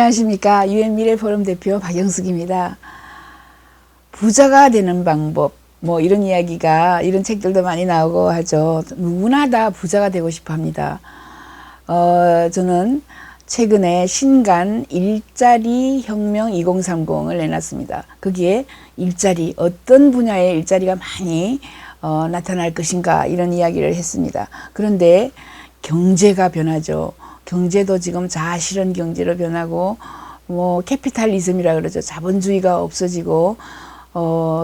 안녕하십니까. UN 미래포럼 대표 박영숙입니다. 부자가 되는 방법, 뭐 이런 이야기가, 이런 책들도 많이 나오고 하죠. 누구나 다 부자가 되고 싶어 합니다. 저는 최근에 신간 일자리 혁명 2030을 내놨습니다. 거기에 일자리, 어떤 분야의 일자리가 많이 나타날 것인가, 이런 이야기를 했습니다. 그런데 경제가 변하죠. 경제도 지금 자아실현 경제로 변하고, 뭐 캐피탈리즘이라 그러죠. 자본주의가 없어지고,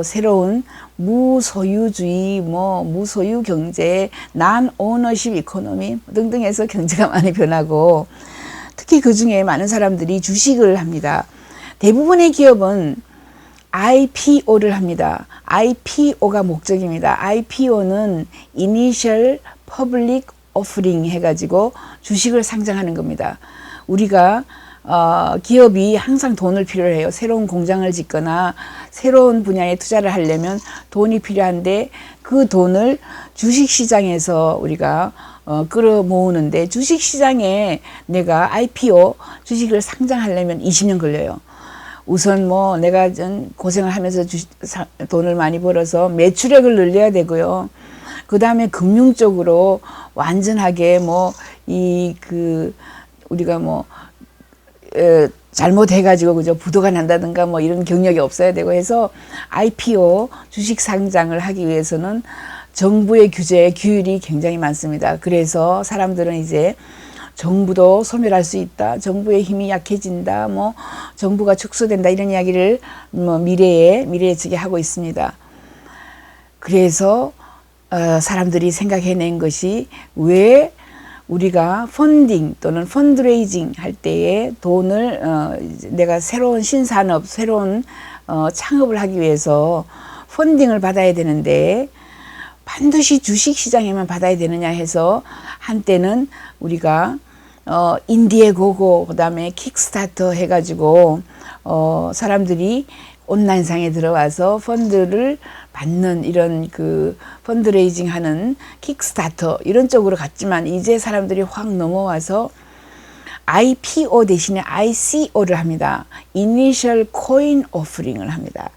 새로운 무소유주의, 무소유 경제, 난 오너십 이코노미 등등 해서 경제가 많이 변하고, 특히 그 중에 많은 사람들이 주식을 합니다. 대부분의 기업은 IPO를 합니다. IPO가 목적입니다. IPO는 Initial Public Offering 해가지고 주식을 상장하는 겁니다. 우리가 기업이 항상 돈을 필요해요. 새로운 공장을 짓거나 새로운 분야에 투자를 하려면 돈이 필요한데, 그 돈을 주식시장에서 우리가 끌어 모으는데, 주식시장에 내가 IPO 주식을 상장하려면 20년 걸려요. 우선 내가 고생을 하면서 돈을 많이 벌어서 매출액을 늘려야 되고요. 그 다음에 금융적으로 완전하게 우리가 잘못해가지고 그죠, 부도가 난다든가 이런 경력이 없어야 되고 해서, IPO 주식 상장을 하기 위해서는 정부의 규제, 규율이 굉장히 많습니다. 그래서 사람들은 이제 정부도 소멸할 수 있다, 정부의 힘이 약해진다, 정부가 축소된다, 이런 이야기를 미래 측에 하고 있습니다. 그래서 사람들이 생각해낸 것이, 왜 우리가 펀딩 또는 펀드레이징 할 때에 돈을 내가 새로운 신산업, 새로운 창업을 하기 위해서 펀딩을 받아야 되는데 반드시 주식시장에만 받아야 되느냐 해서, 한때는 우리가 인디에고고, 그 다음에 킥스타터 해가지고 사람들이 온라인상에 들어와서 펀드를 받는, 이런 펀드레이징 하는 킥스타터, 이런 쪽으로 갔지만, 이제 사람들이 확 넘어와서 IPO 대신에 ICO를 합니다. Initial Coin Offering을 합니다.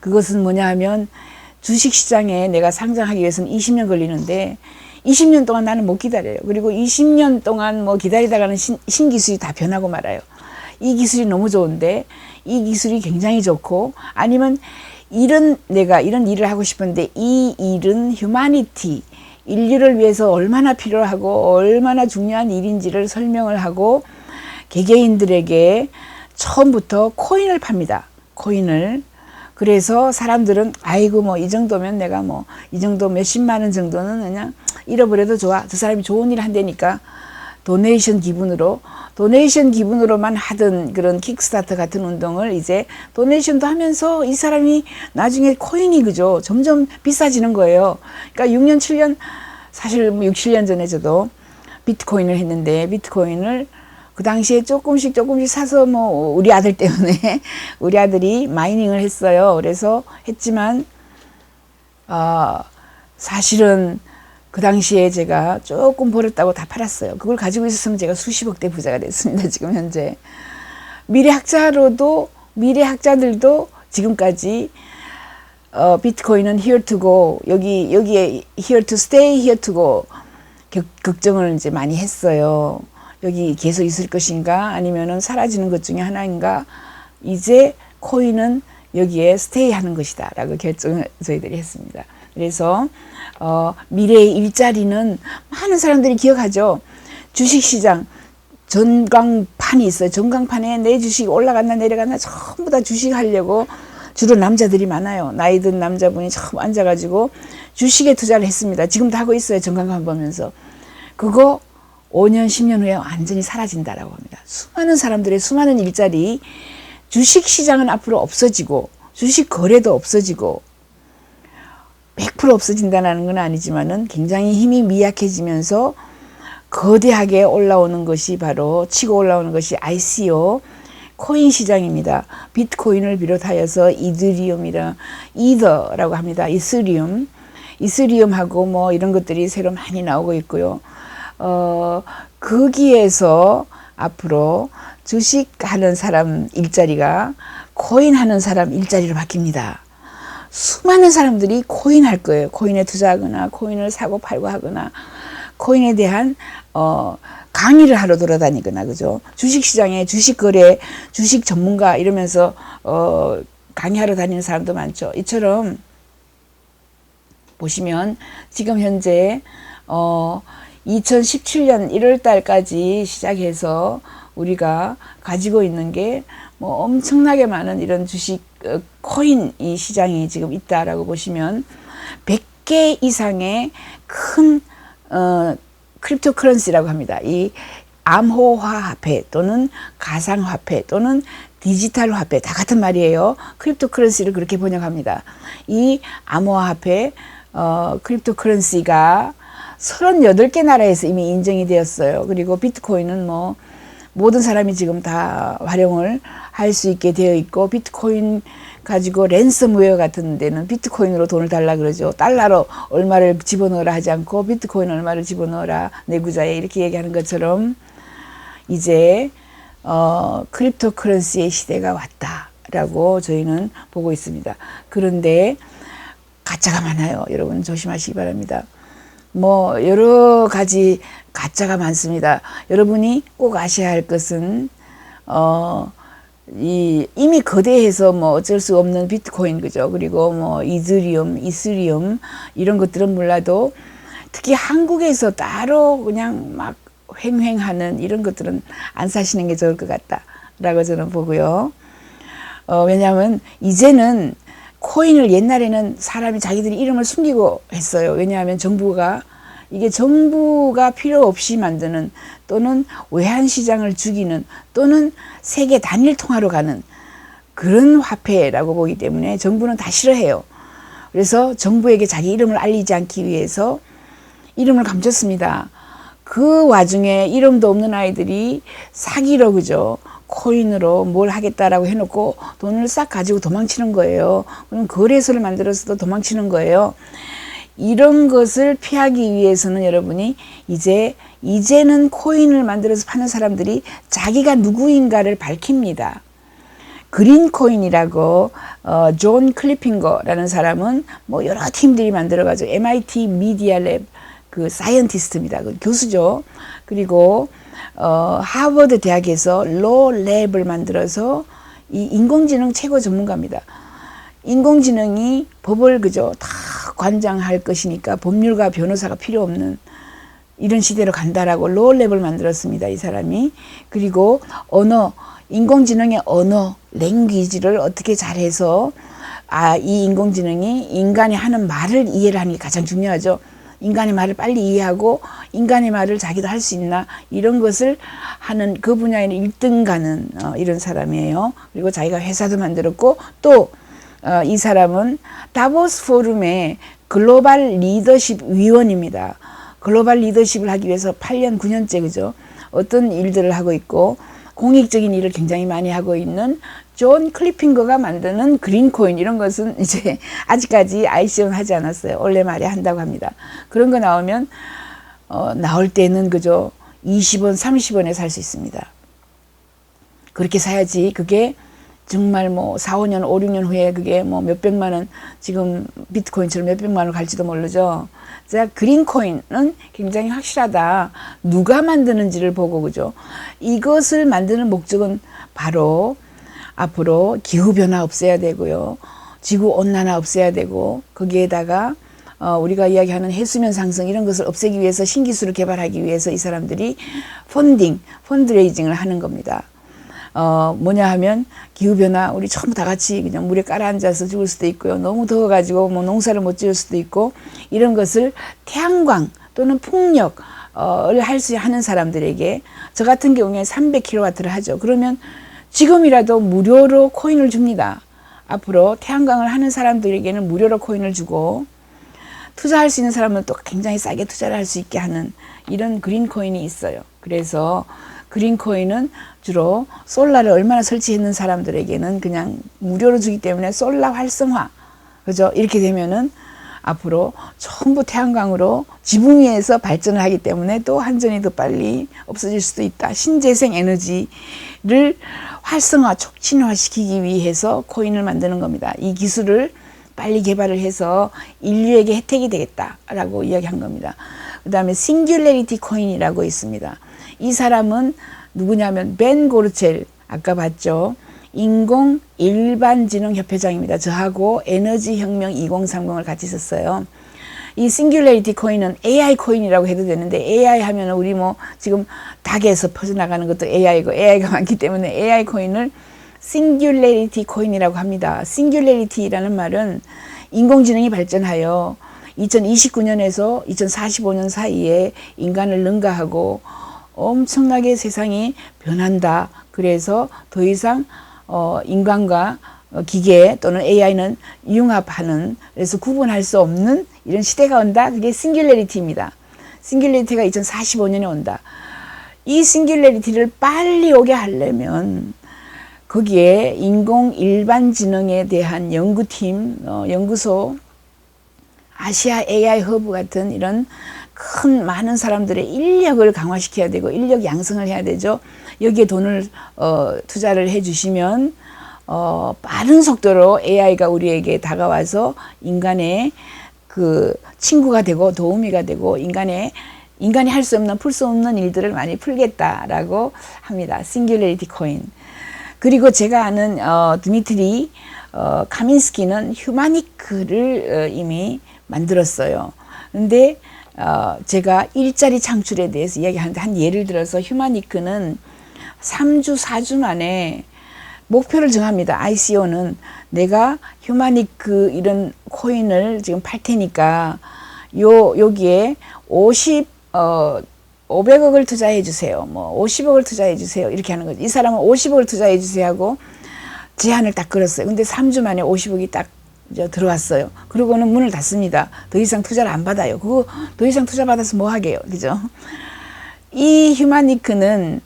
그것은 뭐냐 하면, 주식시장에 내가 상장하기 위해서는 20년 걸리는데 20년 동안 나는 못 기다려요. 그리고 20년 동안 기다리다가는 신기술이 다 변하고 말아요. 이 기술이 너무 좋은데, 이 기술이 굉장히 좋고, 아니면 내가 이런 일을 하고 싶은데, 이 일은 휴머니티, 인류를 위해서 얼마나 필요하고 얼마나 중요한 일인지를 설명을 하고, 개개인들에게 처음부터 코인을 팝니다. 코인을. 그래서 사람들은 아이고 이 정도면 내가 이 정도 몇십만 원 정도는 그냥 잃어버려도 좋아. 저 사람이 좋은 일 한다니까 도네이션 기분으로만 하던 그런 킥스타터 같은 운동을, 이제 도네이션도 하면서 이 사람이 나중에 코인이 그죠, 점점 비싸지는 거예요. 그러니까 6년 7년, 사실 6, 7년 전에 저도 비트코인을 했는데, 비트코인을 그 당시에 조금씩 사서 우리 아들 때문에 우리 아들이 마이닝을 했어요. 그래서 했지만 사실은 그 당시에 제가 조금 벌었다고 다 팔았어요. 그걸 가지고 있었으면 제가 수십억대 부자가 됐습니다. 지금 현재 미래학자들도 지금까지 비트코인은 here to go, 여기에 here to stay, here to go 걱정을 이제 많이 했어요. 여기 계속 있을 것인가, 아니면은 사라지는 것 중에 하나인가. 이제 코인은 여기에 스테이 하는 것이다 라고 결정을 저희들이 했습니다. 그래서 미래의 일자리는 많은 사람들이 기억하죠. 주식시장 전광판이 있어요. 전광판에 내 주식이 올라갔나 내려갔나 전부 다 주식하려고, 주로 남자들이 많아요. 나이 든 남자분이 처음 앉아가지고 주식에 투자를 했습니다. 지금도 하고 있어요. 전광판 보면서. 그거 5년, 10년 후에 완전히 사라진다라고 합니다. 수많은 사람들의 수많은 일자리, 주식시장은 앞으로 없어지고, 주식 거래도 없어지고, 100% 없어진다는 건 아니지만은 굉장히 힘이 미약해지면서 거대하게 올라오는 것이, 바로 치고 올라오는 것이 ICO, 코인 시장입니다. 비트코인을 비롯하여서 이더라고 합니다. 이스리움하고 이런 것들이 새로 많이 나오고 있고요. 거기에서 앞으로 주식하는 사람 일자리가 코인하는 사람 일자리로 바뀝니다. 수많은 사람들이 코인 할 거예요. 코인에 투자하거나 코인을 사고 팔고 하거나 코인에 대한 강의를 하러 돌아다니거나 그죠. 주식시장에 주식거래 주식 전문가 이러면서 강의하러 다니는 사람도 많죠. 이처럼 보시면 지금 현재 2017년 1월 달까지 시작해서 우리가 가지고 있는 게 뭐 엄청나게 많은 이런 주식 코인 이 시장이 지금 있다라고 보시면 100개 이상의 큰 크립토커런시라고 합니다. 이 암호화 화폐 또는 가상화폐 또는 디지털 화폐 다 같은 말이에요. 크립토커런시를 그렇게 번역합니다. 이 암호화 화폐 크립토커런시가 38개 나라에서 이미 인정이 되었어요. 그리고 비트코인은 뭐 모든 사람이 지금 다 활용을 할 수 있게 되어 있고 비트코인 가지고 랜섬웨어 같은 데는 비트코인으로 돈을 달라 그러죠. 달러로 얼마를 집어넣으라 하지 않고 비트코인 얼마를 집어넣으라 내구자에 이렇게 얘기하는 것처럼 이제 크립토커런시의 시대가 왔다라고 저희는 보고 있습니다. 그런데 가짜가 많아요. 여러분 조심하시기 바랍니다. 뭐 여러 가지 가짜가 많습니다. 여러분이 꼭 아셔야 할 것은 이미 거대해서 뭐 어쩔 수 없는 비트코인 그죠. 그리고 뭐 이스리움 이런 것들은 몰라도 특히 한국에서 따로 그냥 막 횡행하는 이런 것들은 안 사시는 게 좋을 것 같다라고 저는 보고요. 왜냐하면 이제는 코인을 옛날에는 사람이 자기들이 이름을 숨기고 했어요. 왜냐하면 정부가 필요 없이 만드는 또는 외환 시장을 죽이는 또는 세계 단일 통화로 가는 그런 화폐라고 보기 때문에 정부는 다 싫어해요. 그래서 정부에게 자기 이름을 알리지 않기 위해서 이름을 감췄습니다. 그 와중에 이름도 없는 아이들이 사기로 그죠. 코인으로 뭘 하겠다라고 해놓고 돈을 싹 가지고 도망치는 거예요. 그럼 거래소를 만들어서도 도망치는 거예요. 이런 것을 피하기 위해서는 여러분이 이제는 코인을 만들어서 파는 사람들이 자기가 누구인가를 밝힙니다. 그린 코인이라고 존 클리핑거라는 사람은 뭐 여러 팀들이 만들어가지고 MIT 미디어 랩 그 사이언티스트입니다. 그 교수죠. 그리고 하버드 대학에서 로 랩을 만들어서 이 인공지능 최고 전문가입니다. 인공지능이 법을 그죠 다 관장할 것이니까 법률가 변호사가 필요 없는 이런 시대로 간다라고 로 랩을 만들었습니다. 이 사람이. 그리고 인공지능의 언어 랭귀지를 어떻게 잘해서 이 인공지능이 인간이 하는 말을 이해를 하는 게 가장 중요하죠. 인간의 말을 빨리 이해하고 인간의 말을 자기도 할 수 있나 이런 것을 하는 그 분야에는 1등 가는 이런 사람이에요. 그리고 자기가 회사도 만들었고 또 이 사람은 다보스 포럼의 글로벌 리더십 위원입니다. 글로벌 리더십을 하기 위해서 8년 9년째 그죠. 어떤 일들을 하고 있고 공익적인 일을 굉장히 많이 하고 있는 존 클리핑거가 만드는 그린코인 이런 것은 이제 아직까지 ICO는 하지 않았어요. 올해 말에 한다고 합니다. 그런 거 나오면 나올 때는 그죠 20원 30원에 살 수 있습니다. 그렇게 사야지 그게 정말 뭐 4, 5년 5, 6년 후에 그게 뭐 몇백만 원 지금 비트코인처럼 몇백만 원 갈지도 모르죠. 자, 그린코인은 굉장히 확실하다. 누가 만드는지를 보고 그죠. 이것을 만드는 목적은 바로 앞으로 기후변화 없애야 되고요. 지구온난화 없애야 되고 거기에다가 우리가 이야기하는 해수면 상승 이런 것을 없애기 위해서 신기술을 개발하기 위해서 이 사람들이 펀드레이징을 하는 겁니다. 뭐냐 하면 기후변화 우리 전부 다 같이 그냥 물에 깔아앉아서 죽을 수도 있고요. 너무 더워가지고 뭐 농사를 못 지을 수도 있고 이런 것을 태양광 또는 풍력을 할 수 하는 사람들에게 저 같은 경우에 300kW를 하죠. 그러면 지금이라도 무료로 코인을 줍니다. 앞으로 태양광을 하는 사람들에게는 무료로 코인을 주고 투자할 수 있는 사람은 또 굉장히 싸게 투자를 할 수 있게 하는 이런 그린코인이 있어요. 그래서 그린코인은 주로 솔라를 얼마나 설치했는 사람들에게는 그냥 무료로 주기 때문에 솔라 활성화 그죠? 이렇게 되면은 앞으로 전부 태양광으로 지붕 위에서 발전을 하기 때문에 또 한전이 더 빨리 없어질 수도 있다. 신재생 에너지를 활성화, 촉진화시키기 위해서 코인을 만드는 겁니다. 이 기술을 빨리 개발을 해서 인류에게 혜택이 되겠다라고 이야기한 겁니다. 그 다음에 싱귤레리티 코인이라고 있습니다. 이 사람은 누구냐면 벤 고르첼, 아까 봤죠. 인공 일반지능 협회장입니다. 저하고 에너지혁명 2030을 같이 썼어요. 이 싱귤레리티 코인은 AI 코인이라고 해도 되는데, AI 하면 우리 뭐 지금 닭에서 퍼져나가는 것도 AI고 AI가 많기 때문에 AI 코인을 싱귤레리티 코인이라고 합니다. 싱귤레리티라는 말은 인공지능이 발전하여 2029년에서 2045년 사이에 인간을 능가하고 엄청나게 세상이 변한다. 그래서 더 이상 인간과 기계 또는 AI는 융합하는, 그래서 구분할 수 없는 이런 시대가 온다. 그게 싱귤레리티입니다. 싱귤레리티가 2045년에 온다. 이 싱귤레리티를 빨리 오게 하려면 거기에 인공 일반지능에 대한 연구팀, 연구소, 아시아 AI 허브 같은 이런 큰 많은 사람들의 인력을 강화시켜야 되고 인력 양성을 해야 되죠. 여기에 돈을 투자를 해주시면 빠른 속도로 AI가 우리에게 다가와서 인간의 그 친구가 되고 도우미가 되고 인간이 할 수 없는, 풀 수 없는 일들을 많이 풀겠다라고 합니다. 싱귤레리티 코인. 그리고 제가 아는 드미트리 카민스키는 휴마니크를 이미 만들었어요. 근데 제가 일자리 창출에 대해서 이야기하는데, 한 예를 들어서 휴마니크는 3주, 4주 만에 목표를 정합니다. ICO는 내가 휴마니크 이런 코인을 지금 팔 테니까 여기에 500억을 투자해 주세요. 뭐 50억을 투자해 주세요. 이렇게 하는 거죠. 이 사람은 50억을 투자해 주세요 하고 제한을 딱 걸었어요. 근데 3주 만에 50억이 딱 들어왔어요. 그러고는 문을 닫습니다. 더 이상 투자를 안 받아요. 그거 더 이상 투자 받아서 뭐 하게요. 그죠? 이 휴마니크는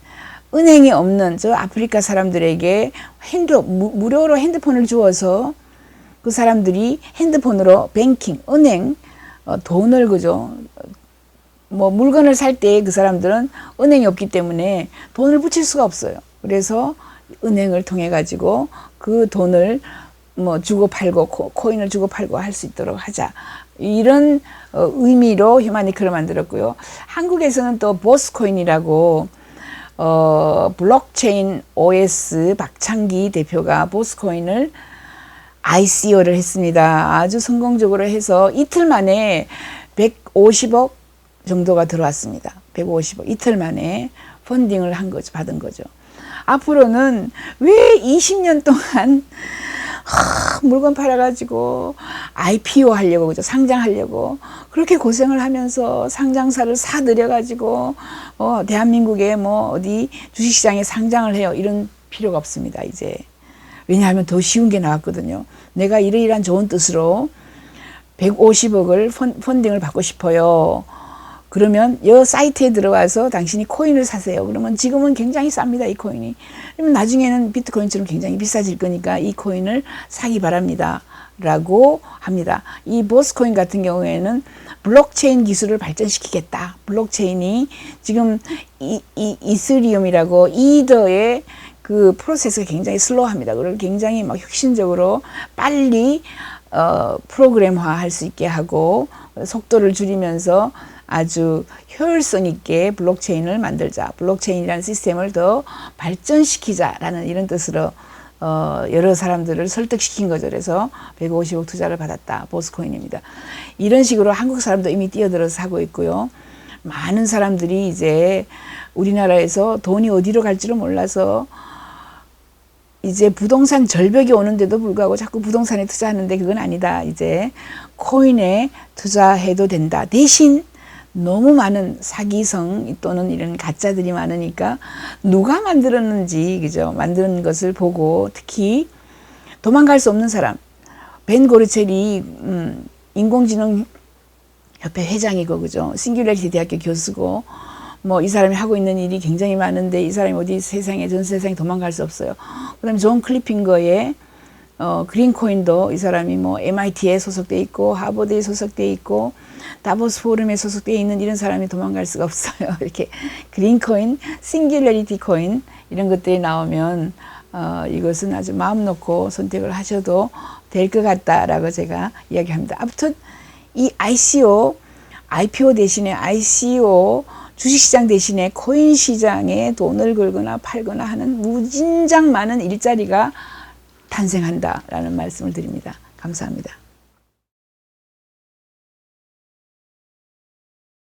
은행이 없는 저 아프리카 사람들에게 무료로 핸드폰을 주어서 그 사람들이 핸드폰으로 뱅킹, 은행, 돈을, 그죠? 뭐 물건을 살 때 그 사람들은 은행이 없기 때문에 돈을 붙일 수가 없어요. 그래서 은행을 통해 가지고 그 돈을 뭐 주고 팔고 코인을 주고 팔고 할 수 있도록 하자. 이런 의미로 휴마니크를 만들었고요. 한국에서는 또 보스코인이라고 블록체인 OS 박창기 대표가 보스코인을 ICO를 했습니다. 아주 성공적으로 해서 이틀 만에 150억 정도가 들어왔습니다. 150억. 이틀 만에 펀딩을 받은 거죠. 앞으로는 왜 20년 동안 물건 팔아가지고 IPO 하려고, 그죠? 상장하려고 그렇게 고생을 하면서 상장사를 사들여가지고 대한민국의 뭐 어디 주식시장에 상장을 해요. 이런 필요가 없습니다. 이제. 왜냐하면 더 쉬운 게 나왔거든요. 내가 이러이러한 좋은 뜻으로 150억을 펀딩을 받고 싶어요. 그러면 이 사이트에 들어와서 당신이 코인을 사세요. 그러면 지금은 굉장히 쌉니다. 이 코인이. 그러면 나중에는 비트코인처럼 굉장히 비싸질 거니까 이 코인을 사기 바랍니다. 라고 합니다. 이 보스코인 같은 경우에는 블록체인 기술을 발전시키겠다. 블록체인이 지금 이스리움이라고 이더의 그 프로세스가 굉장히 슬로우합니다. 그걸 굉장히 막 혁신적으로 빨리 프로그램화 할 수 있게 하고 속도를 줄이면서 아주 효율성 있게 블록체인을 만들자. 블록체인이라는 시스템을 더 발전시키자라는 이런 뜻으로 여러 사람들을 설득시킨 거죠. 그래서 150억 투자를 받았다. 보스코인입니다. 이런 식으로 한국 사람도 이미 뛰어들어서 하고 있고요. 많은 사람들이 이제 우리나라에서 돈이 어디로 갈지를 몰라서 이제 부동산 절벽이 오는데도 불구하고 자꾸 부동산에 투자하는데 그건 아니다. 이제 코인에 투자해도 된다. 대신 너무 많은 사기성 또는 이런 가짜들이 많으니까 누가 만들었는지, 그죠? 만드는 것을 보고, 특히 도망갈 수 없는 사람, 벤 고르첼이 인공지능 협회 회장이고, 그죠? 싱귤레리티 대학교 교수고, 뭐 이 사람이 하고 있는 일이 굉장히 많은데 이 사람이 어디 세상에, 전 세상에 도망갈 수 없어요. 그다음에 존 클리핑거의 그린코인도 이 사람이 뭐 MIT에 소속돼 있고 하버드에 소속돼 있고 다보스 포럼에 소속돼 있는 이런 사람이 도망갈 수가 없어요. 이렇게 그린코인, 싱귤러리티 코인 이런 것들이 나오면 이것은 아주 마음 놓고 선택을 하셔도 될 것 같다라고 제가 이야기합니다. 아무튼 이 IPO 대신에 ICO 주식시장 대신에 코인 시장에 돈을 걸거나 팔거나 하는 무진장 많은 일자리가 탄생한다라는 말씀을 드립니다. 감사합니다.